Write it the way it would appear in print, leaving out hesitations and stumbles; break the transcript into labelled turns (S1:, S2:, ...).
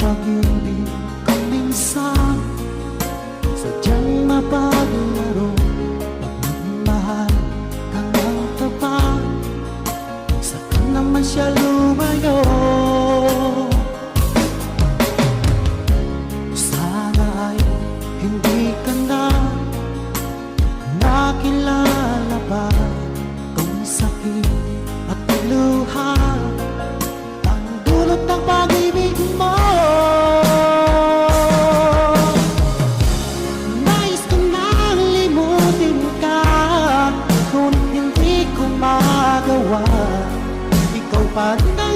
S1: pag-ibig ko minsan sadyang mapaglaro. Pagmamahal ka ng tapat, saka naman siya lumayo. Sana ay hindi ka na nakilala pa kung sakit at luha ang dulot ng pag-ibig mo. Nais ko nang limutin ka, ngunit hindi ko magawa. Ikaw pa rin ang